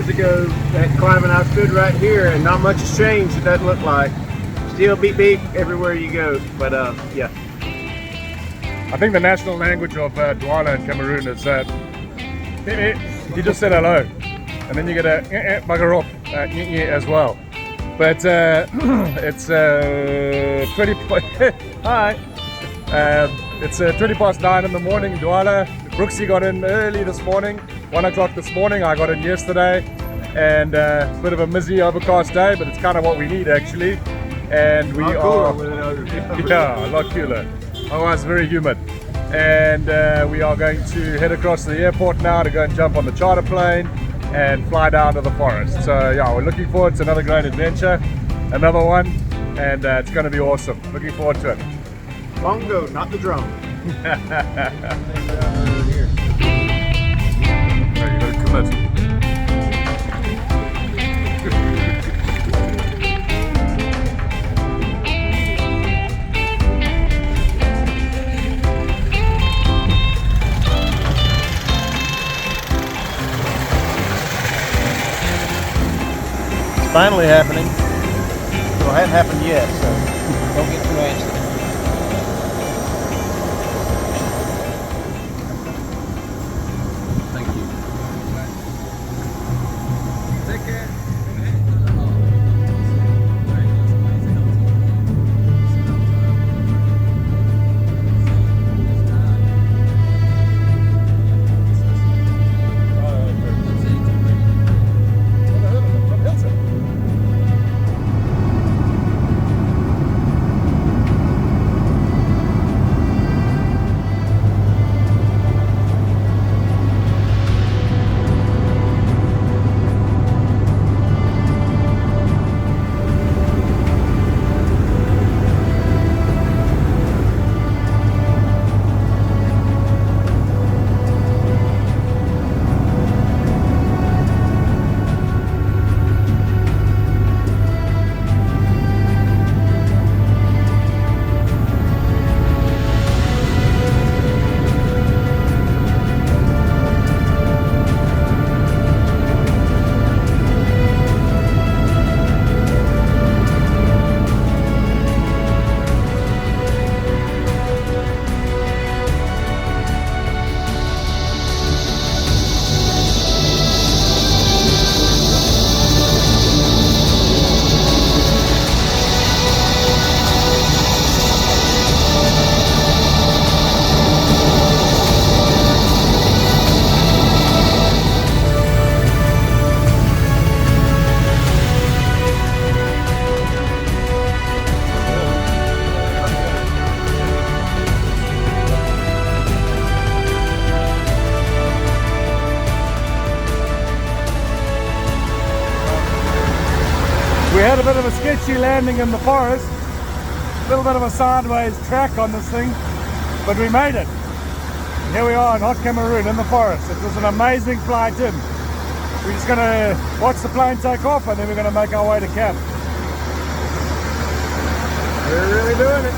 years ago that Clive and I stood right here, and not much has changed. It doesn't look like. Still beep beep everywhere you go. But yeah. I think the national language of Douala in Cameroon is you just said hello, and then you get a bugger off as well. But it's 20. Hi. It's 20 past 9 in the morning. Douala. Brooksy got in early this morning, 1 o'clock this morning. I got in yesterday, and a bit of a misty, overcast day, but it's kind of what we need actually. And we are, yeah, a lot cooler. Otherwise, very humid. And we are going to head across the airport now to go and jump on the charter plane and fly down to the forest. So yeah, we're looking forward to another great adventure, another one, and it's going to be awesome. Looking forward to it. Bongo, not the drum. Here. Oh, you gotta cool it. Finally happening. Well, it hasn't happened yet, so don't get too antsy. Thank you. Take care. We had a bit of a sketchy landing in the forest, a little bit of a sideways track on this thing, but we made it. Here we are in hot Cameroon in the forest. It was an amazing flight in. We're just going to watch the plane take off, and then we're going to make our way to camp. We're really doing it.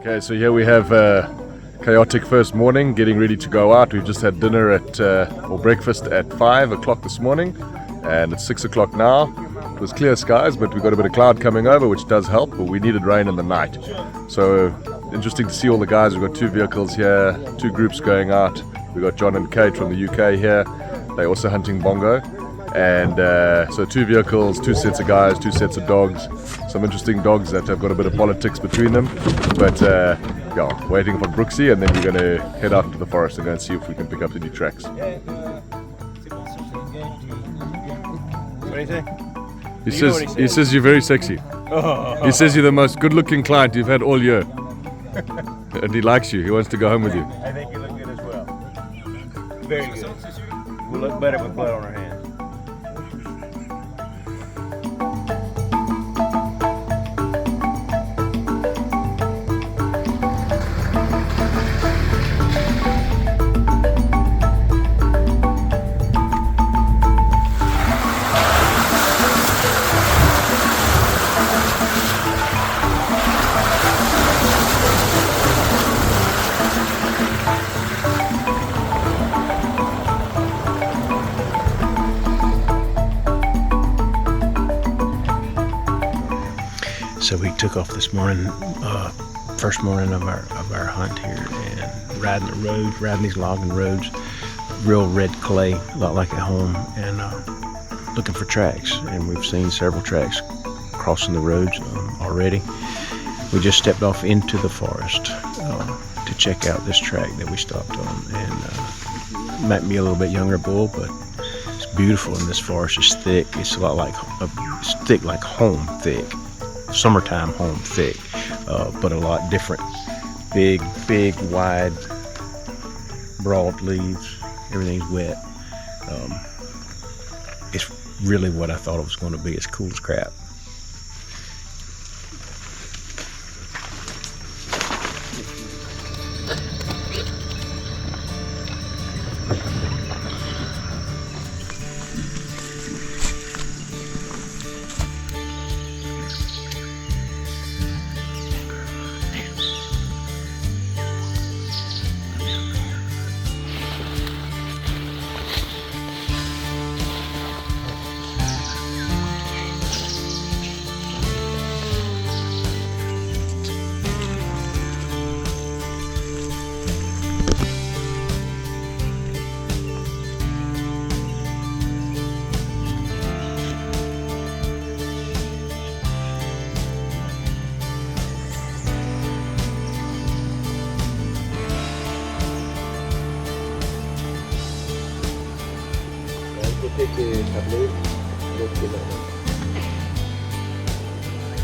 Okay, so here we have a chaotic first morning, getting ready to go out. We've just had dinner or breakfast at 5 o'clock this morning, and it's 6 o'clock now. It was clear skies, but we've got a bit of cloud coming over, which does help, but we needed rain in the night. So interesting to see all the guys. We've got 2 vehicles here, 2 groups going out. We've got John and Kate from the UK here. They're also hunting Bongo. And so 2 vehicles, 2 sets of guys, 2 sets of dogs. Some interesting dogs that have got a bit of politics between them. But yeah, waiting for Brooksy, and then we're going to head out into the forest and go and see if we can pick up any tracks. What do you think? He says you're very sexy. He says you're the most good-looking client you've had all year. And he likes you. He wants to go home with you. I think you look good as well. Very good. We'll look better with blood on our hands. So we took off this morning, first morning of our hunt here, and riding the roads, riding these logging roads, real red clay, a lot like at home, and looking for tracks. And we've seen several tracks crossing the roads already. We just stepped off into the forest to check out this track that we stopped on, and might be a little bit younger bull, but it's beautiful. And this forest is thick. It's a lot like it's thick, like home thick. Summertime home thick, but a lot different. Big, wide, broad leaves. Everything's wet. It's really what I thought it was going to be. It's cool as crap.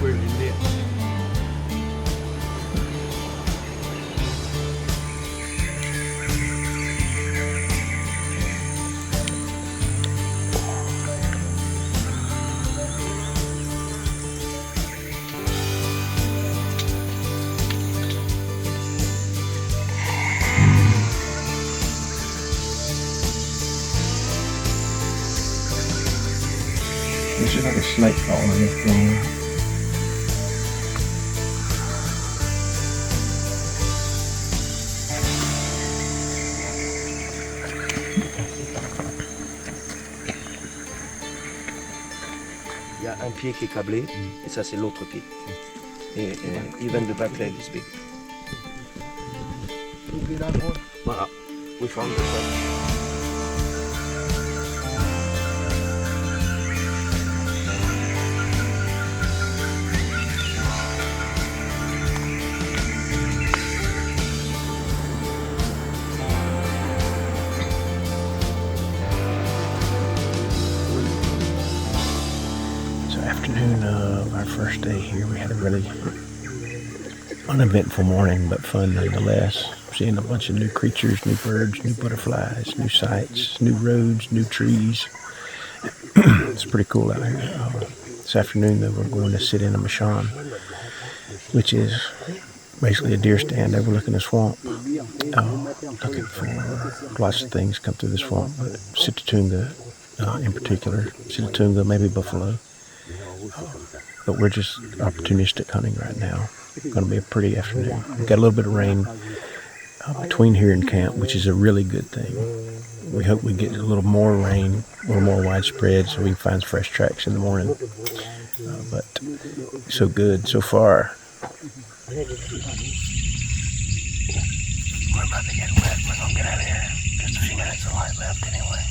Where did you live? This is like a snake crawling on this floor. Il y a un pied qui est câblé, et ça c'est l'autre pied. Et even the back leg is big. Voilà, we found the one. Afternoon of our first day here, we had a really uneventful morning, but fun nonetheless. Seeing a bunch of new creatures, new birds, new butterflies, new sights, new roads, new trees. It's pretty cool out here. This afternoon, though, we're going to sit in a machan, which is basically a deer stand overlooking a swamp. Looking for lots of things come through the swamp, but Sitatunga in particular, Sitatunga, maybe buffalo. But we're just opportunistic hunting right now. Going to be a pretty afternoon. We've got a little bit of rain between here and camp, which is a really good thing. We hope we get a little more rain, a little more widespread, so we can find fresh tracks in the morning. But so good so far. We're about to get wet. We're going to get out of here. Just a few minutes of light left anyway.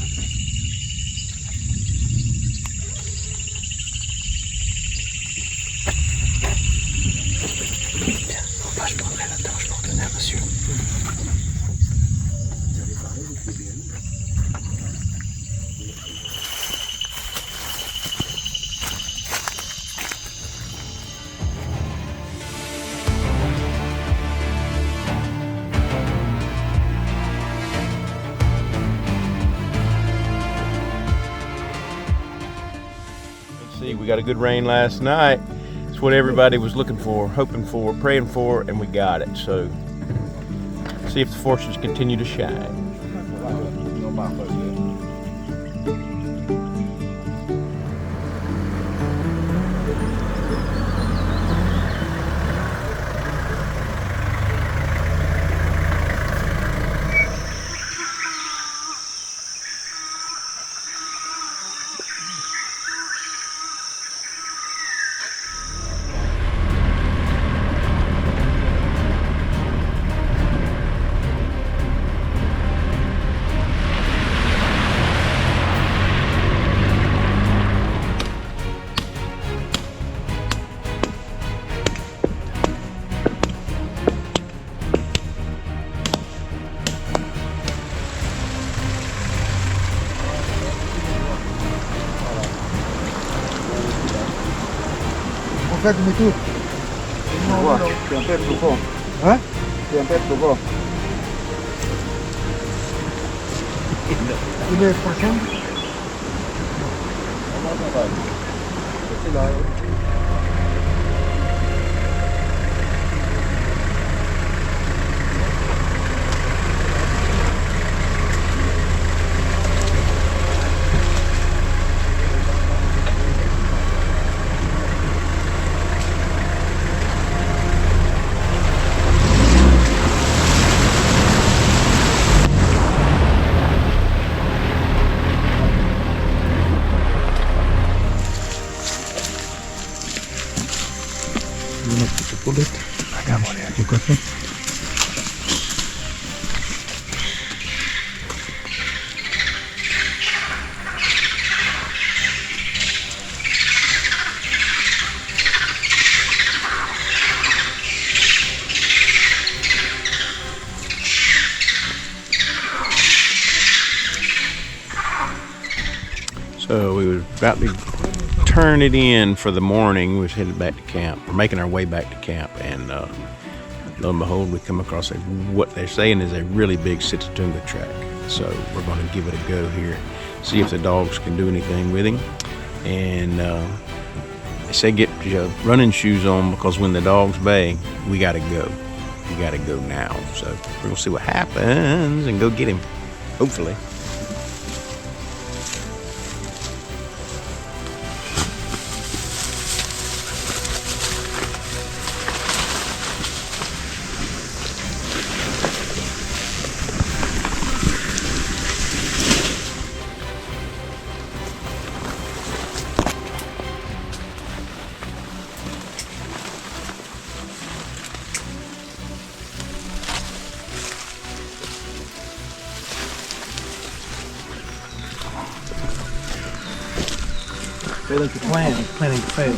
Monsieur. Let's see, we got a good rain last night. It's what everybody was looking for, hoping for, praying for, and we got it. So see if the fortunes continue to shine. Fais demi-tour. C'est un peu trop fort. Hein? C'est un peu trop fort. Il est prochain? I got one here. You got one? So we were about to turn it in for the morning. We was headed back to camp. We're making our way back to camp, and lo and behold, we come across what they're saying is a really big Sitatunga track. So we're going to give it a go here, see if the dogs can do anything with him. And they say get your running shoes on, because when the dogs bay, we got to go. We got to go now. So we're going to see what happens and go get him, hopefully. Failing to plan, planning to fail.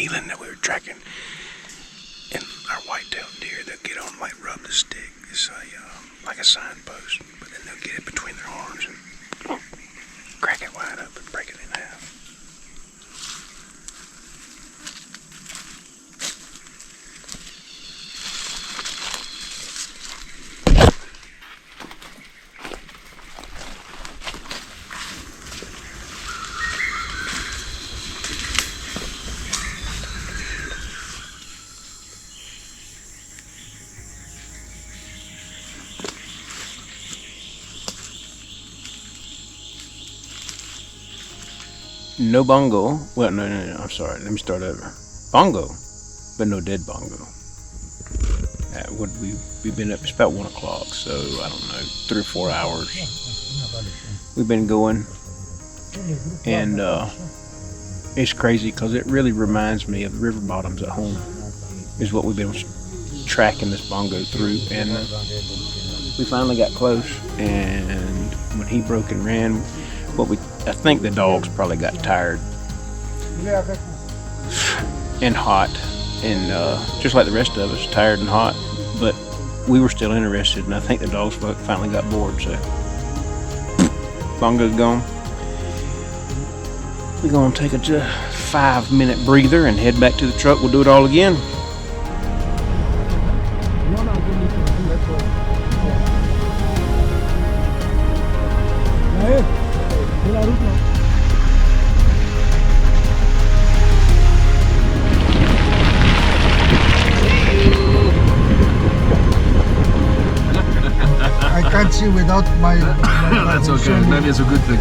eland that we were tracking. And our white-tailed deer, they'll get on, like rub the stick. It's like a signpost, but then they'll get it between their horns and crack it wide up and break it in half. No bongo. Well, no, I'm sorry. Let me start over. Bongo, but no dead bongo. We've been up. It's about 1 o'clock, so I don't know, 3 or 4 hours. We've been going, and it's crazy because it really reminds me of the river bottoms at home. Is what we've been tracking this bongo through, and we finally got close. And when he broke and ran, I think the dogs probably got tired and hot, and just like the rest of us, tired and hot, but we were still interested, and I think the dogs finally got bored, so bongo's gone. We're gonna take a 5-minute breather and head back to the truck. We'll do it all again. I can't see without my That's okay. Maybe it's a good thing.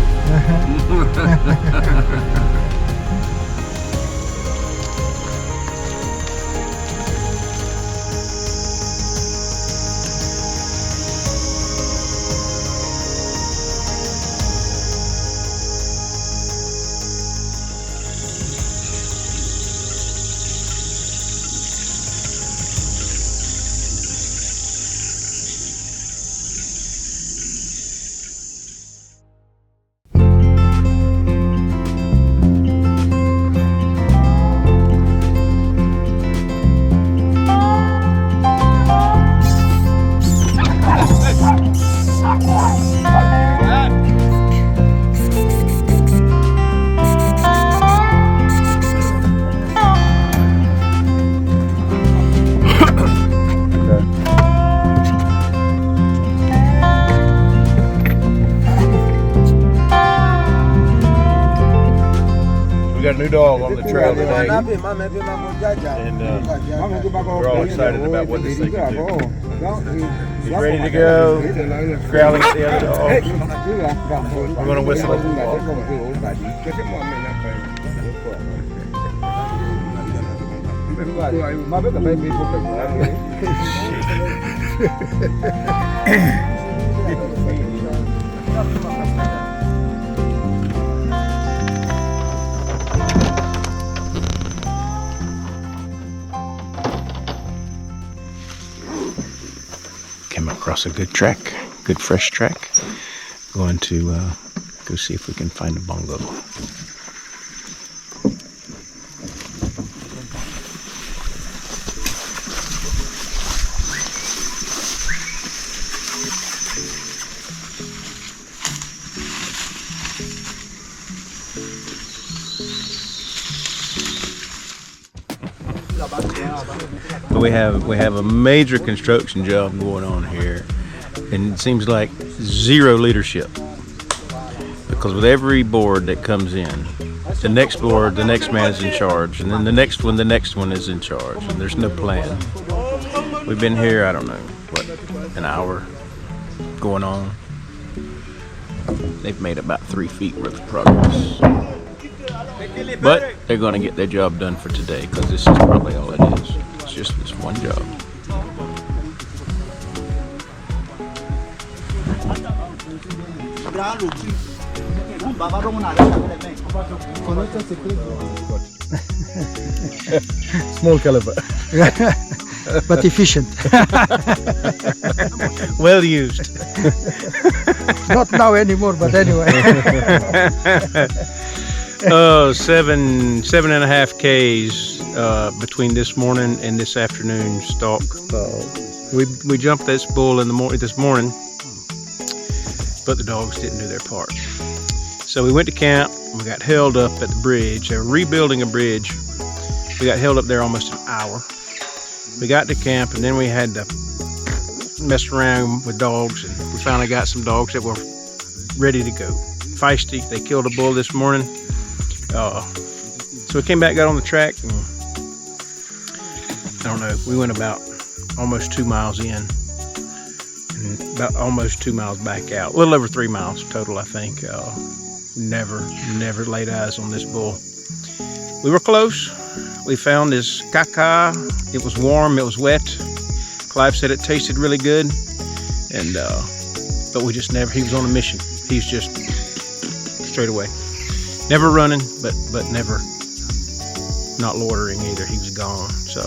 We got a new dog on the trail today, and we're all excited about what this thing can do. He's ready to go, growling at the other dogs. We're going to whistle at the dog. Came across a good track, good fresh track. Going to go see if we can find a bongo. We have a major construction job going on here, and it seems like zero leadership, because with every board that comes in, the next board, the next man is in charge, and then the next one is in charge, and there's no plan. We've been here, I don't know, what, an hour going on. They've made about 3 feet worth of progress, but they're going to get their job done for today, because this is probably all it is. It's just this one job. Small caliber. But efficient. Well used. Not now anymore, but anyway. seven and a half Ks between this morning and this afternoon stalk. We jumped this bull this morning, but the dogs didn't do their part. So we went to camp. We got held up at the bridge. They were rebuilding a bridge. We got held up there almost an hour. We got to camp, and then we had to mess around with dogs, and we finally got some dogs that were ready to go. Feisty. They killed a bull this morning. So we came back, got on the track, and I don't know, we went about almost 2 miles in and about almost 2 miles back out. A little over 3 miles total, I think. Never laid eyes on this bull. We were close. We found his caca. It was warm, it was wet. Clive said it tasted really good, and but we just never, he was on a mission. He's just straight away. Never running, but never not loitering either. He was gone. So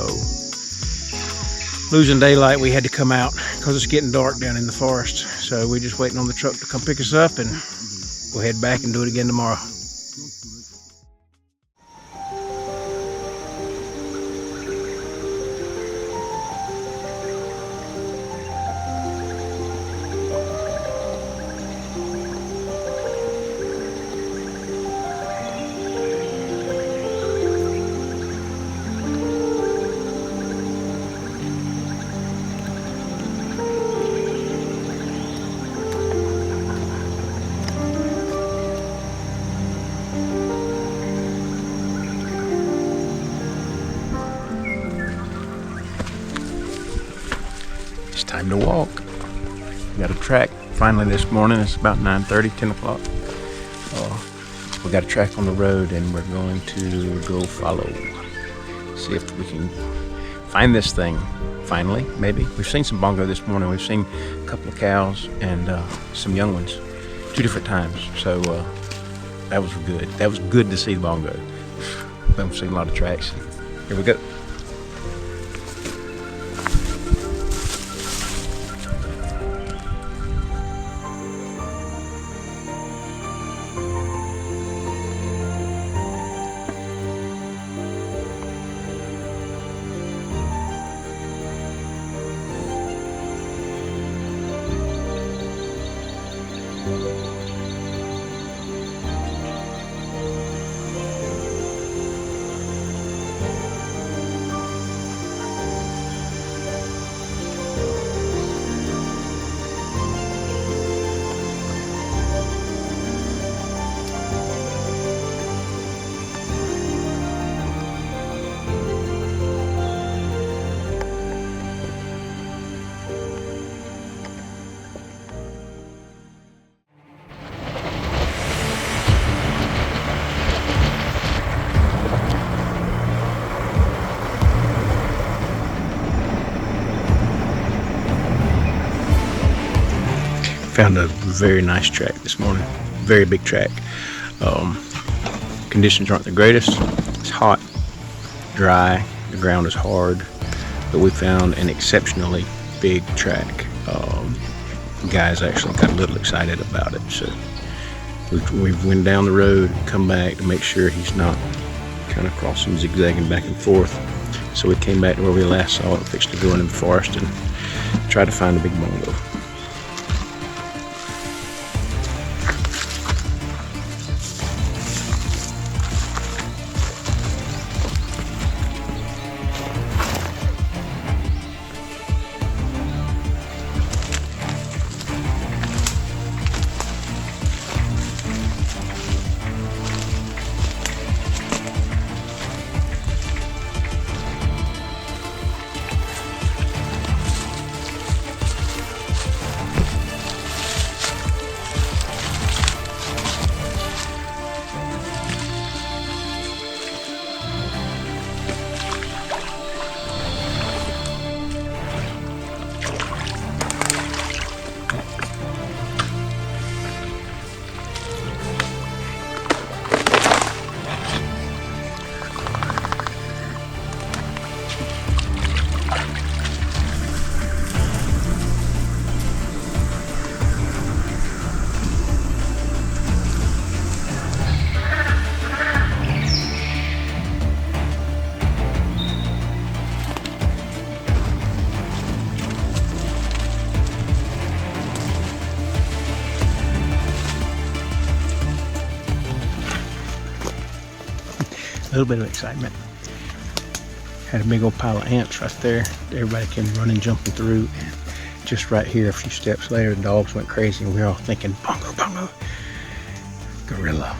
losing daylight, we had to come out because it's getting dark down in the forest. So we're just waiting on the truck to come pick us up, and we'll head back and do it again tomorrow. It's time to walk. We got a track finally this morning. It's about 9:30, 10 o'clock. We got a track on the road, and we're going to go follow. See if we can find this thing finally, maybe. We've seen some bongo this morning. We've seen a couple of cows and some young ones 2 different times. So that was good. That was good to see bongo. We've seen a lot of tracks. Here we go. Found a very nice track this morning, very big track. Conditions aren't the greatest. It's hot, dry, the ground is hard, but we found an exceptionally big track. Guys actually got a little excited about it, so we went down the road, come back to make sure he's not kind of crossing, zigzagging back and forth. So we came back to where we last saw it, fixed to go in the forest and try to find a big bongo. little bit of excitement. Had a big old pile of ants right there. Everybody came running, jumping through. And just right here, a few steps later, the dogs went crazy, and we were all thinking, Bongo, Bongo, gorilla.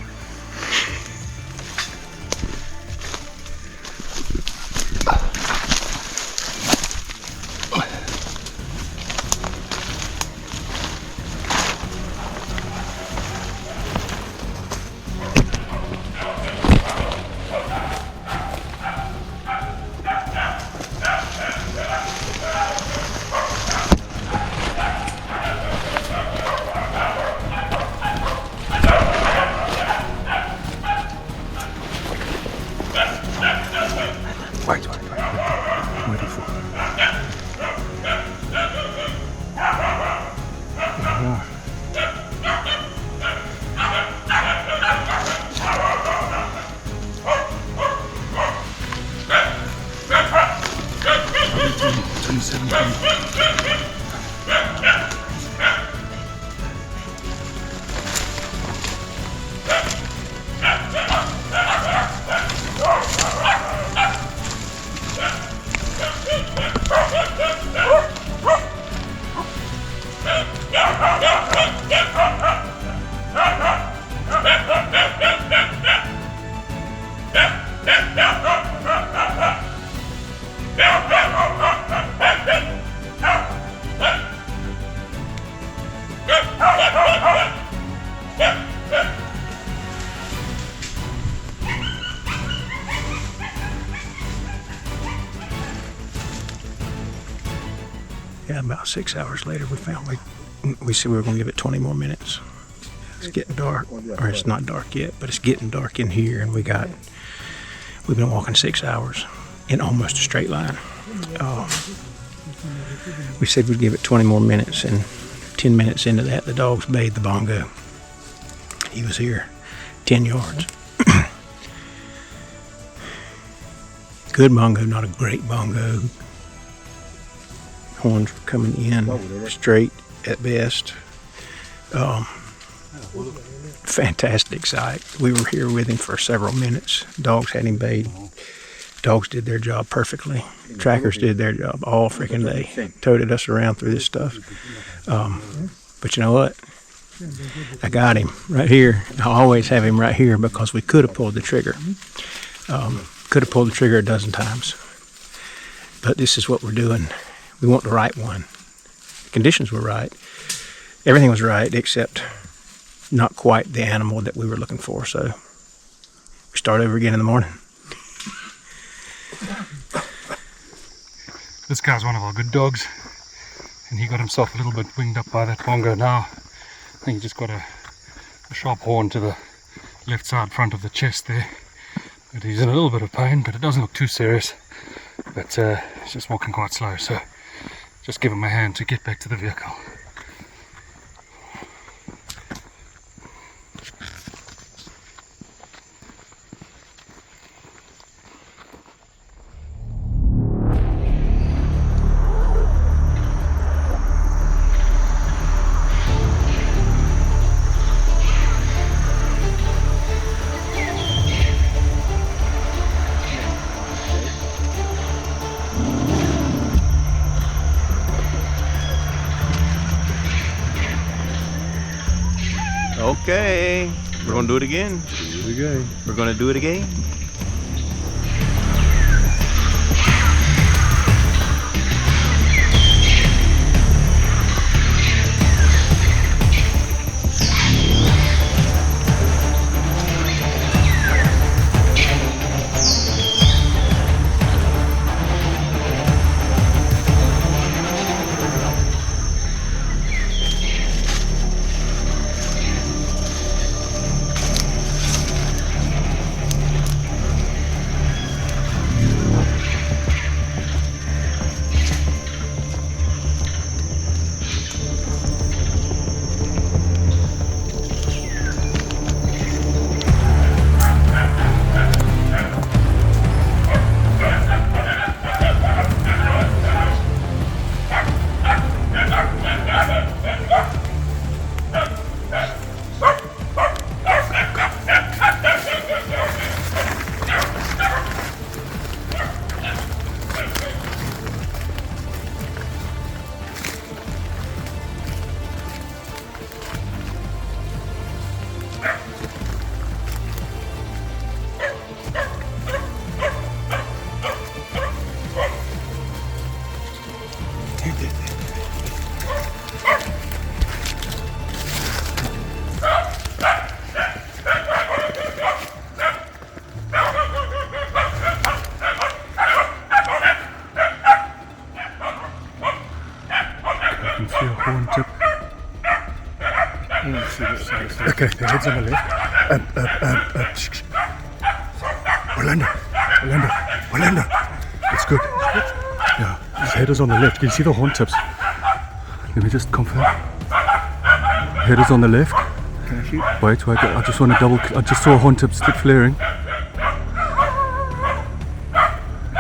Yeah, about 6 hours later, we found we said we were going to give it 20 more minutes. It's getting dark, or it's not dark yet, but it's getting dark in here, and we've been walking 6 hours in almost a straight line. We said we'd give it 20 more minutes, and 10 minutes into that, the dogs bayed the Bongo. He was here, 10 yards. Good Bongo, not a great Bongo. Horns were coming in straight at best. Fantastic sight. We were here with him for several minutes. Dogs had him bayed. Dogs did their job perfectly. Trackers did their job all freaking day. Toted us around through this stuff. But you know what? I got him right here. I always have him right here because we could have pulled the trigger. Could have pulled the trigger a dozen times. But this is what we're doing. We want the right one. The conditions were right. Everything was right except not quite the animal that we were looking for. So we start over again in the morning. This guy's one of our good dogs, and he got himself a little bit winged up by that Bongo now. I think he just got a sharp horn to the left side front of the chest there. But he's in a little bit of pain, but it doesn't look too serious. But he's just walking quite slow, so just give him a hand to get back to the vehicle. Okay, we're gonna do it again. We're gonna do it again. Okay, the head's on the left. Orlando. It's good. Yeah, his head is on the left. Can you see the horn tips? Let me just confirm. Head is on the left. Can I shoot? Wait. I just want to double. I just saw a horn tip stick flaring. I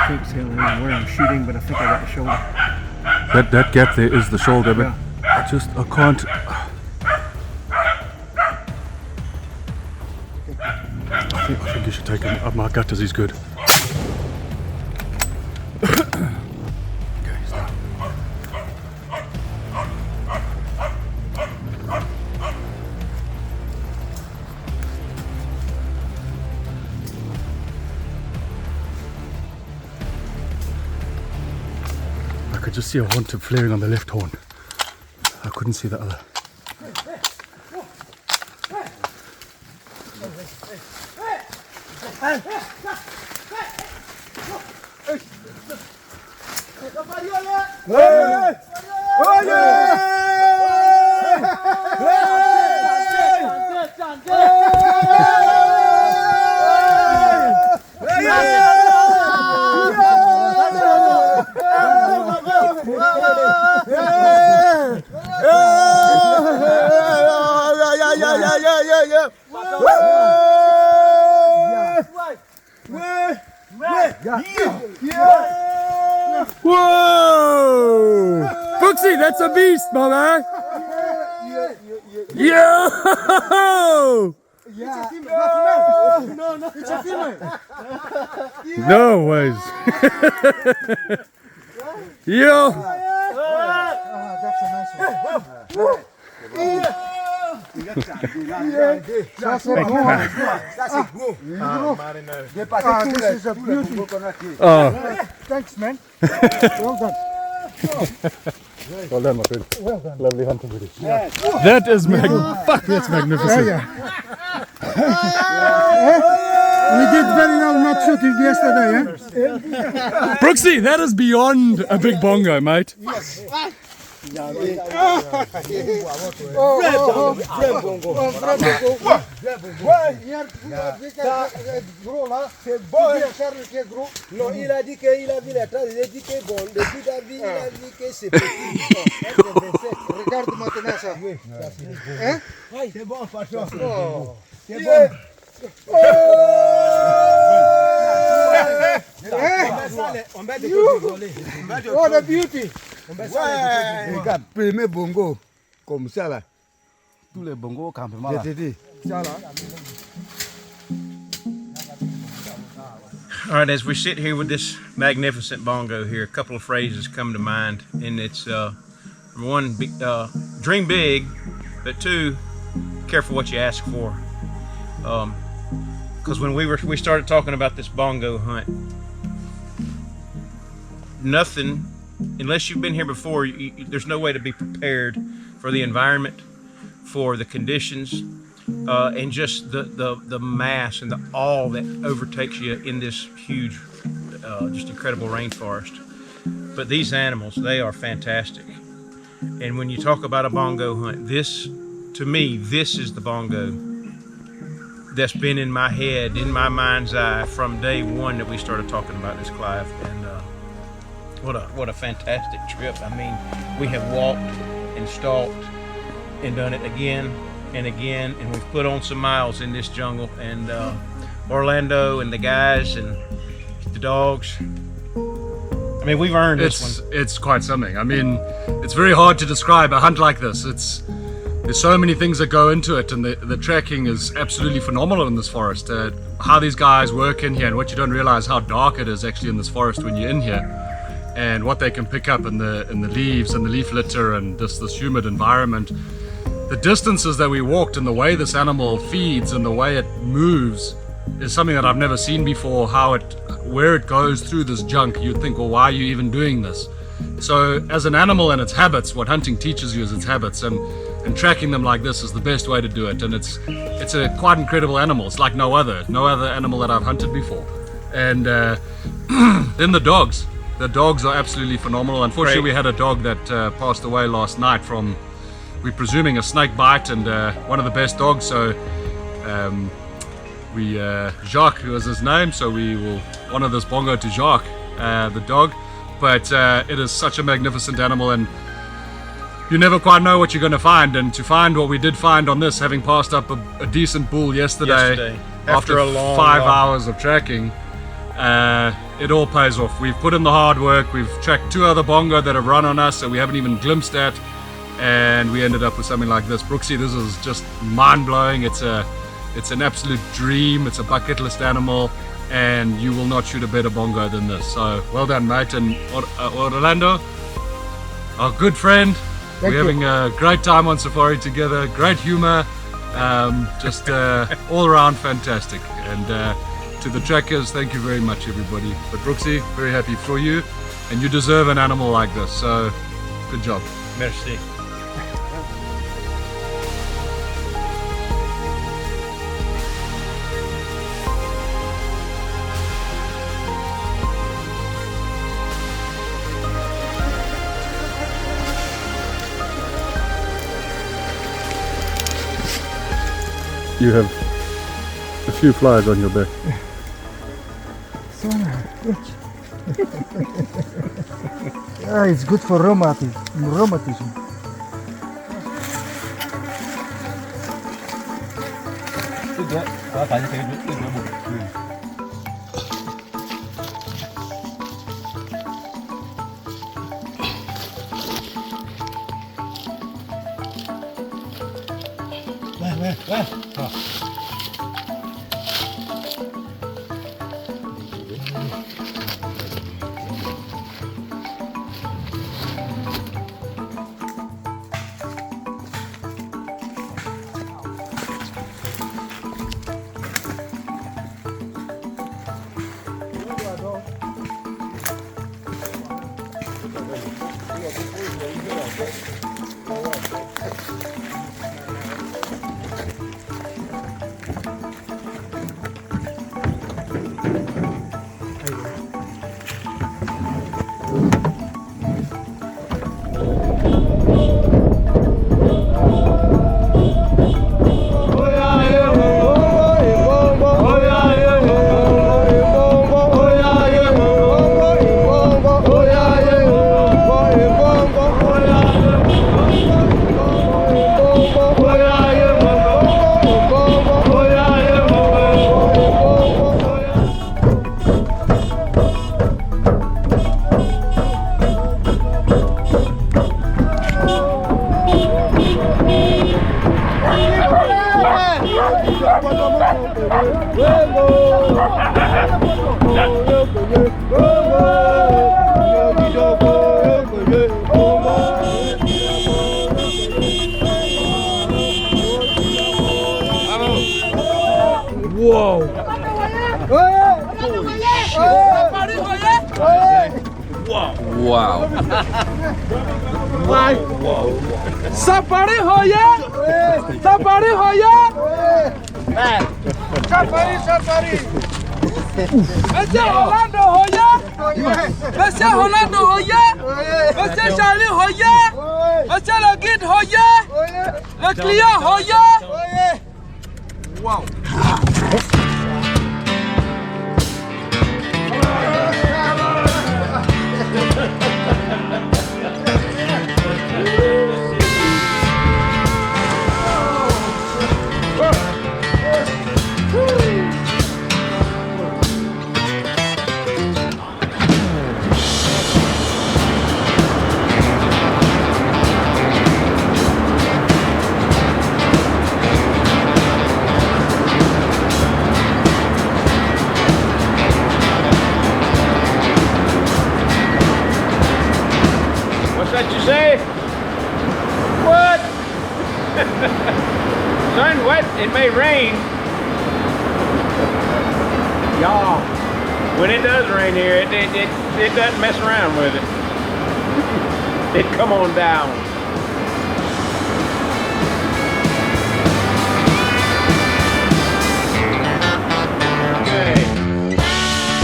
can't tell where I'm shooting, but I think I got the shoulder. That gap there is the shoulder, but I can't. I think you should take him. My gut is he's good. Okay, stop. I could just see a horn tip flaring on the left horn. I couldn't see the other. Whoa! Brooksy, that's a beast, my man! Yo! No ways! Yo! That's a nice one. Ça c'est bon. This is a beauty. Thanks, man. Well done. Well done, my friend. Well done. Lovely hunting with you. That is fuck, that's magnificent. We did very well not shooting yesterday, eh? Brooksy, that is beyond a big bongo, mate. Gros là, c'est bon. Charles qui est gros. Non, il a dit qu'il a vu la taille, il a dit que bon, depuis David, il a dit que c'est petit. Regarde maintenant ça. Hein? C'est bon, patron. C'est bon. On va décoller. Oh, the beauty. Regarde, premier bongo, comme ça là. Tous les bongos au campement là. Ça là. All right, as we sit here with this magnificent bongo here, a couple of phrases come to mind, and it's number one, dream big, but two, careful what you ask for. Because when we started talking about this bongo hunt, nothing, unless you've been here before, there's no way to be prepared for the environment, for the conditions, and just the mass and the awe that overtakes you in this huge, just incredible rainforest. But these animals, they are fantastic. And when you talk about a bongo hunt, this, to me, this is the bongo that's been in my head, in my mind's eye, from day one that we started talking about this, Clive. And what a fantastic trip. I mean, we have walked and stalked and done it again and again, and we've put on some miles in this jungle. And Orlando and the guys and the dogs, I mean, we've earned this one. It's quite something. I mean, it's very hard to describe a hunt like this. There's so many things that go into it, and the tracking is absolutely phenomenal in this forest. How these guys work in here, and what you don't realize how dark it is actually in this forest when you're in here, and what they can pick up in the leaves and the leaf litter and this humid environment. The distances that we walked and the way this animal feeds and the way it moves is something that I've never seen before. Where it goes through this junk, you'd think, well, why are you even doing this? So as an animal and its habits, what hunting teaches you is its habits, and tracking them like this is the best way to do it. And it's a quite incredible animal. It's like no other animal that I've hunted before. And then the dogs are absolutely phenomenal. Unfortunately, we had a dog that passed away last night from we're presuming a snake bite and one of the best dogs. So Jacques was his name, so we will honor this Bongo to Jacques, the dog. But it is such a magnificent animal, and you never quite know what you're going to find. And to find what we did find on this, having passed up a decent bull yesterday after a long 5 hours of tracking, it all pays off. We've put in the hard work. We've tracked 2 other Bongo that have run on us that we haven't even glimpsed at, and we ended up with something like this. Brooksy, this is just mind-blowing. It's an absolute dream. It's a bucket list animal, and you will not shoot a better Bongo than this. So well done, mate. And Orlando, our good friend, we're having a great time on safari together. Great humor, just all around fantastic. And to the trackers, thank you very much, everybody. But Brooksy, very happy for you, and you deserve an animal like this. So good job. Merci. You have a few flies on your back. So, yeah, it's good for rheumatism. Wow. Safari hoya! Safari hoya! Safari! Monsieur Orlando hoya! Monsieur Orlando hoya! Monsieur Charlie hoya! Monsieur le guide hoya! Le client hoya! Wow! What you say? What? Sun wet, it may rain. Y'all, when it does rain here, it doesn't mess around with it. It come on down. Okay.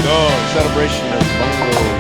Go, celebration of Bongo.